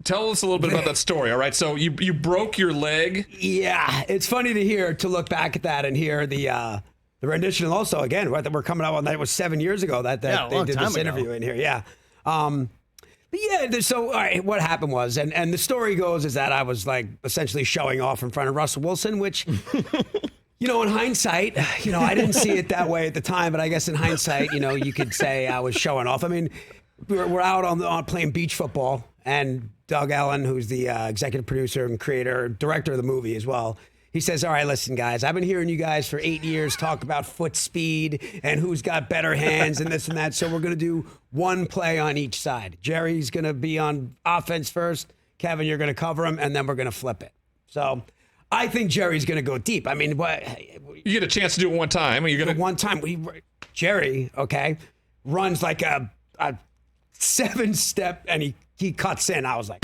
tell us a little bit about that story. All right, so you broke your leg. Yeah, it's funny to look back at that and hear the rendition. Also, again, what we're coming up on, that was 7 years ago that they did this interview in here. Yeah. But yeah, so all right, what happened was, and the story goes is that I was like essentially showing off in front of Russell Wilson, which, in hindsight, I didn't see it that way at the time, but I guess in hindsight, you could say I was showing off. I mean, we're out on playing beach football, and Doug Ellen, who's the executive producer and director of the movie as well, he says, all right, listen, guys, I've been hearing you guys for 8 years talk about foot speed and who's got better hands and this and that. So we're going to do one play on each side. Jerry's going to be on offense first. Kevin, you're going to cover him, and then we're going to flip it. So I think Jerry's going to go deep. I mean, what? You get a chance to do it one time. You're going to one time. Jerry, runs like a 7-step, and he cuts in. I was like,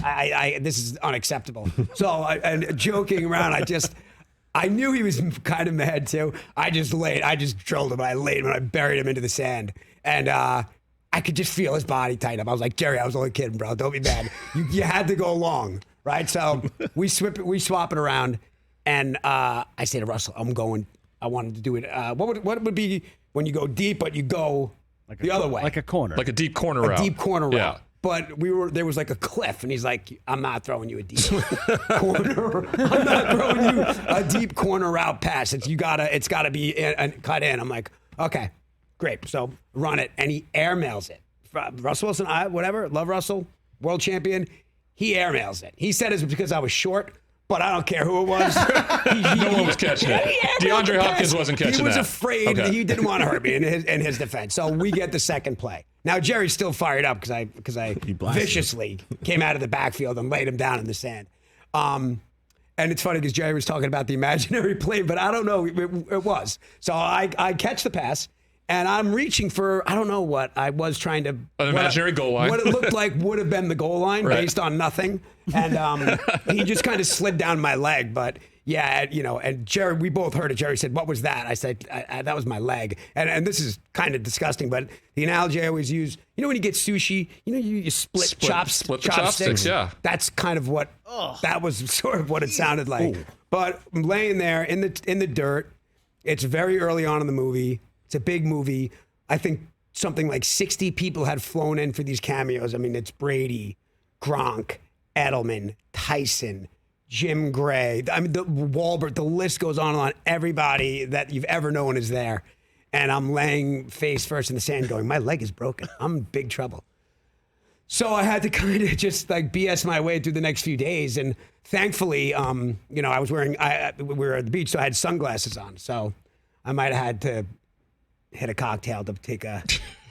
this is unacceptable. So, and joking around, I knew he was kind of mad too. I just drilled him. I laid him and I buried him into the sand. And I could just feel his body tighten up. I was like, Jerry, I was only kidding, bro. Don't be mad. You had to go long, right? So we swap it around. And I say to Russell, I wanted to do it. What would be when you go deep, but you go like the other way? Like a corner. Like a deep corner route. A deep corner route. But there was like a cliff, and he's like, I'm not throwing you a deep corner. I'm not throwing you a deep corner route pass. It's gotta be cut in. I'm like, okay, great. So run it, and he airmails it. Russell Wilson, whatever, love Russell, world champion. He airmails it. He said it's because I was short, but I don't care who it was. No one was catching it. DeAndre Hopkins wasn't catching that. He was afraid. Okay. He didn't want to hurt me in his defense. So we get the second play. Now Jerry's still fired up because I viciously came out of the backfield and laid him down in the sand. And it's funny because Jerry was talking about the imaginary play, but I don't know, it was. So I catch the pass, and I'm reaching for, I don't know what I was trying to. An imaginary goal line. What it looked like would have been the goal line based on nothing. And he just kind of slid down my leg, but yeah, and Jerry, we both heard it. Jerry said, what was that? I said, that was my leg. And this is kind of disgusting, but the analogy I always use, when you get sushi, you split chopsticks. Yeah. That's kind of what, that was sort of what it sounded like. Ooh. But I'm laying there in the dirt. It's very early on in the movie. It's a big movie. I think something like 60 people had flown in for these cameos. I mean, it's Brady, Gronk, Edelman, Tyson, Jim Gray. I mean, the Wahlberg, the list goes on and on. Everybody that you've ever known is there. And I'm laying face first in the sand going, my leg is broken. I'm in big trouble. So I had to kind of just like BS my way through the next few days. And thankfully, I was wearing, we were at the beach, so I had sunglasses on. So I might have had to hit a cocktail to take a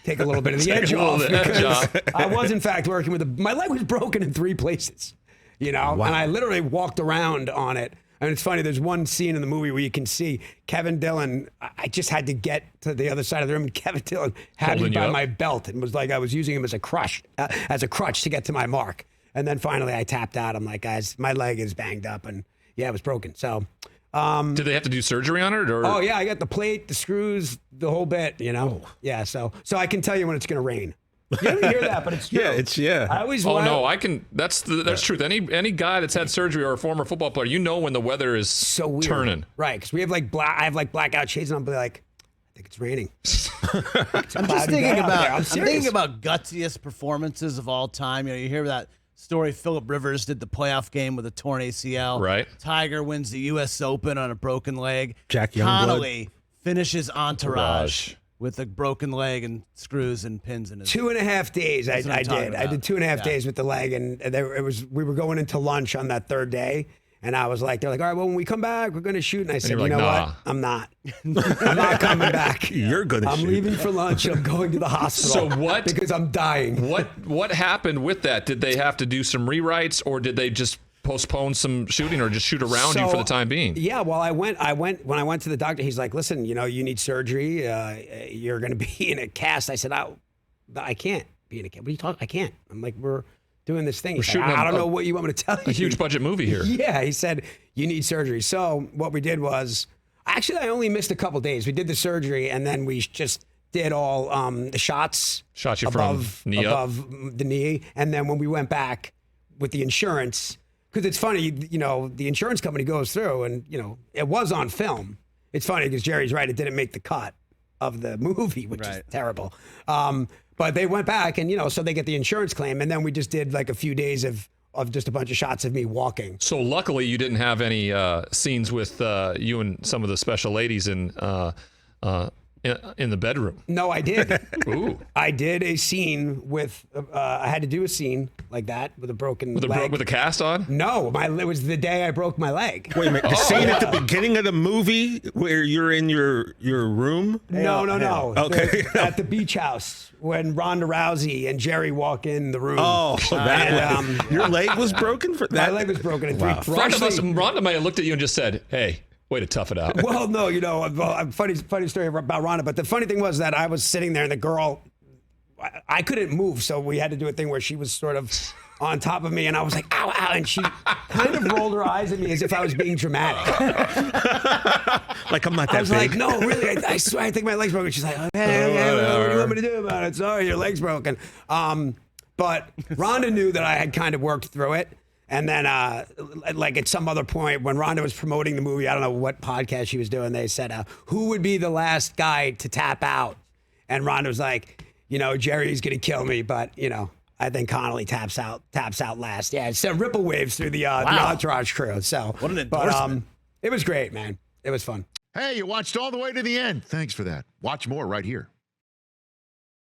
little bit of the edge off. Because I was, in fact, working with my leg was broken in 3 places. Wow. And I literally walked around on it. And it's funny, there's one scene in the movie where you can see Kevin Dillon. I just had to get to the other side of the room, and Kevin Dillon had me by my belt and was like, I was using him as a crutch to get to my mark. And then finally I tapped out. I'm like, guys, my leg is banged up, and yeah, it was broken. So did they have to do surgery on it? Or? Oh yeah, I got the plate, the screws, the whole bit, Oh. Yeah, so I can tell you when it's gonna rain. You didn't hear that, but it's true. I always. I can. That's truth. Any guy that's had surgery or a former football player, when the weather is so weird. Turning. Right, because we have I have blackout shades, and I'll be like, I think it's raining. I'm just thinking about gutsiest performances of all time. You hear that story. Phillip Rivers did the playoff game with a torn ACL. Right. Tiger wins the U.S. Open on a broken leg. Jack Youngblood. Connolly finishes Entourage with a broken leg and screws and pins in his 2.5 days. I did 2.5 days with the leg, and we were going into lunch on that third day, and I was like, they're like, all right, well, when we come back, we're going to shoot. And I said, what? I'm not. I'm not coming back. You're going to shoot. I'm leaving for lunch. I'm going to the hospital. So what? Because I'm dying. What happened with that? Did they have to do some rewrites, or did they just postpone some shooting, or just shoot around you for the time being? Yeah, well, when I went to the doctor, he's like, listen, you need surgery. You're going to be in a cast. I said, I can't be in a cast. What are you talking? I can't. I'm like, we're doing this thing. I don't know what you want me to tell you. A huge budget movie here. Yeah, he said, you need surgery. So what we did was, actually, I only missed a couple days. We did the surgery, and then we just did all the shots. Shot you above from knee above up. The knee. And then when we went back, with the insurance, because it's funny, the insurance company goes through and, it was on film. It's funny because Jerry's right. It didn't make the cut of the movie, which is terrible. But they went back and, so they get the insurance claim. And then we just did like a few days of just a bunch of shots of me walking. So luckily you didn't have any scenes with you and some of the special ladies in the bedroom. No, I did. Ooh. I did a scene with, I had to do a scene like that with a broken leg. With a cast on? No, it was the day I broke my leg. Wait a minute. The scene at the beginning of the movie where you're in your room? No. Okay. At the beach house when Ronda Rousey and Jerry walk in the room. Oh, your leg was broken for that? My leg was broken in Wow. three. Ronda might have looked at you and just said, hey, way to tough it out. Well, no, funny story about Ronda. But the funny thing was that I was sitting there and the girl, I couldn't move. So we had to do a thing where she was sort of on top of me and I was like, ow, ow. And she kind of rolled her eyes at me as if I was being dramatic. Like I'm not that big. I was like, no, really, I swear I think my leg's broken. She's like, okay, what do you want me to do about it? Sorry, your leg's broken. But Ronda knew that I had kind of worked through it. And then, like at some other point, when Ronda was promoting the movie, I don't know what podcast she was doing, they said, who would be the last guy to tap out? And Ronda was like, Jerry's going to kill me, but, I think Connolly taps out last. Yeah, it sent ripple waves through the Entourage crew. So, what an endorsement. It was great, man. It was fun. Hey, you watched all the way to the end. Thanks for that. Watch more right here.